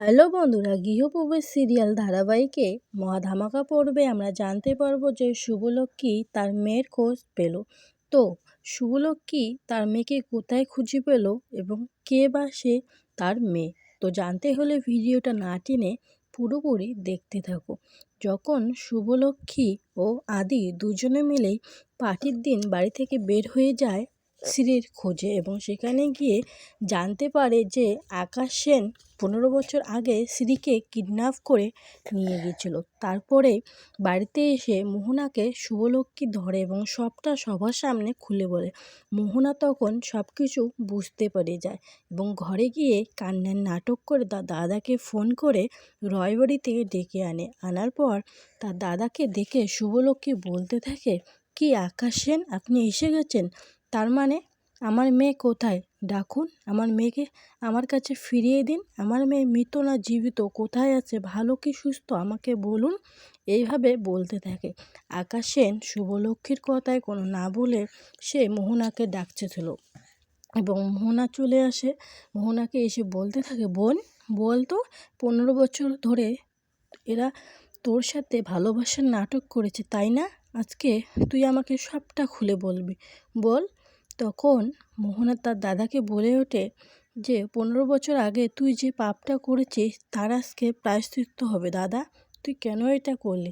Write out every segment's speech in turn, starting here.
Hello বন্ধুরা, গৃহপ্রবেশ serial ধারাবাহিকে মহাধামাকা পর্বে আমরা জানতে পারবো যে শুভলক্ষ্মী তার মেয়ের খোঁজ পেল। তো শুভলক্ষ্মী তার মেয়েকে কোথায় খুঁজে পেল এবং কে বা সে তার মেয়ে, তো জানতে হলে ভিডিওটা না টেনে পুরোপুরি দেখতে থাকো। যখন শুভলক্ষ্মী ও আদি দুজনে মিলেই পার্টির দিন বাড়ি থেকে বের হয়ে যায় শ্রীর খোঁজে এবং সেখানে গিয়ে জানতে পারে যে আকাশ সেন 15 বছর আগে শ্রীকে কিডন্যাপ করে নিয়ে গিয়েছিল। তারপরে বাড়িতে এসে মোহনাকে শুভলক্ষ্মী ধরে এবং সবটা সবার সামনে খুলে বলে। মোহনা তখন সব কিছু বুঝতে পেরে যায় এবং ঘরে গিয়ে কান্নার নাটক করে তার দাদাকে ফোন করে রয়বাড়ি থেকে ডেকে আনার পর তার দাদাকে দেখে শুভলক্ষ্মী বলতে থাকে, কি আকাশ সেন, আপনি এসে গেছেন? তার মানে আমার মেয়ে কোথায়? ডাকুন, আমার মেয়েকে আমার কাছে ফিরিয়ে দিন। আমার মেয়ে মৃত না জীবিত, কোথায় আছে, ভালো কি সুস্থ, আমাকে বলুন। এইভাবে বলতে থাকে। আকাশ সেন শুভলক্ষ্মীর কথায় কোনো না বলে সে মোহনাকে ডাকছিল এবং মোহনা চলে আসে। মোহনাকে এসে বলতে থাকে, বোন বল তো, 15 বছর ধরে এরা তোর সাথে ভালোবাসার নাটক করেছে, তাই না? আজকে তুই আমাকে সবটা খুলে বলবি, বল। তখন মোহনা তার দাদাকে বলে ওঠে যে 15 বছর আগে তুই যে পাপটা করেছিস তার আজকে প্রায়শ্চিত্ত হবে। দাদা, তুই কেন এটা করলি?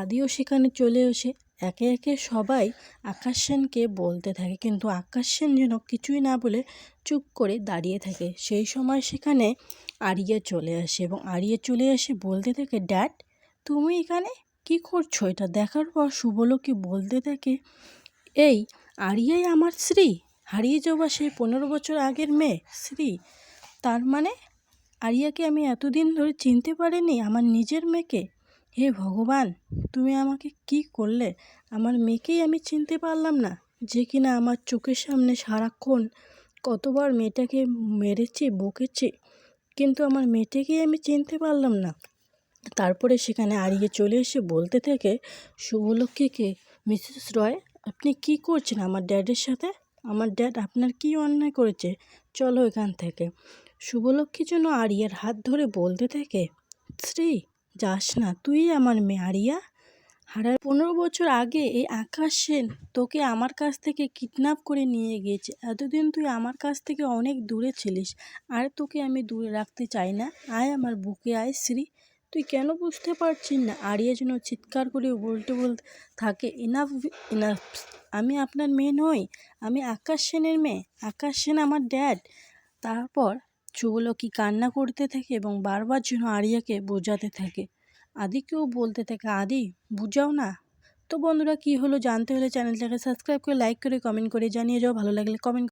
আদিও সেখানে চলে এসে একে একে সবাই আকাশ সেনকে বলতে থাকে, কিন্তু আকাশ সেন যেন কিছুই না বলে চুপ করে দাঁড়িয়ে থাকে। সেই সময় সেখানে আরিয়া চলে আসে এবং আরিয়া চলে এসে বলতে থাকে, ড্যাড তুমি এখানে কি করছো? এটা দেখার পর শুভলক্ষ্মী বলতে থাকে, এই আরিয়াই আমার শ্রী, হারিয়ে যাওয়া সেই 15 বছর আগের মেয়ে শ্রী। তার মানে আরিয়াকে আমি এতদিন ধরে চিনতে পারিনি, আমার নিজের মেয়েকে? হে ভগবান, তুমি আমাকে কি করলে? আমার মেয়েকেই আমি চিনতে পারলাম না, যে কিনা আমার চোখের সামনে সারাক্ষণ কতবার মেয়েটাকে মেরেছে বকেছে, কিন্তু আমার মেয়েটাকেই আমি চিনতে পারলাম না। তারপরে সেখানে আরিয়া চলে এসে বলতে থাকে শুভলক্ষ্মীকে, মিসেস রয় আপনি কি করছেন আমার ড্যাডের সাথে? আমার ড্যাড আপনার কি অন্যায় করেছে? চলো এখান থেকে। শুভলক্ষ্মী যেন আরিয়ার হাত ধরে বলতে থাকে, শ্রী যাস না, তুই আমার মেয়ে আরিয়া। 15 বছর আগে এই আকাশ সেন তোকে আমার কাছ থেকে কিডন্যাপ করে নিয়ে গিয়েছে। এতদিন তুই আমার কাছ থেকে অনেক দূরে ছিলিস, আর তোকে আমি দূরে রাখতে চাই না। আয় আমার বুকে আয় শ্রী। তুই কেন বুঝতে পারছিস না? আরিয়া যেন চিৎকার করে বলতে থাকে, ইনাফ ইনাফ, আমি আপনার মেয়ে নই, আমি আকাশ সেনের মেয়ে। আকাশ সেন আমার ড্যাড। তারপর শুভলক্ষ্মী কান্না করতে থাকে এবং বারবার যেন আরিয়াকে বোঝাতে থাকে। আদিকেও বলতে থাকে, আদি বুঝাও না। তো বন্ধুরা, কি হলো জানতে হলে চ্যানেলটাকে সাবস্ক্রাইব করে লাইক করে কমেন্ট করে জানিয়ে যাও। ভালো লাগলে কমেন্ট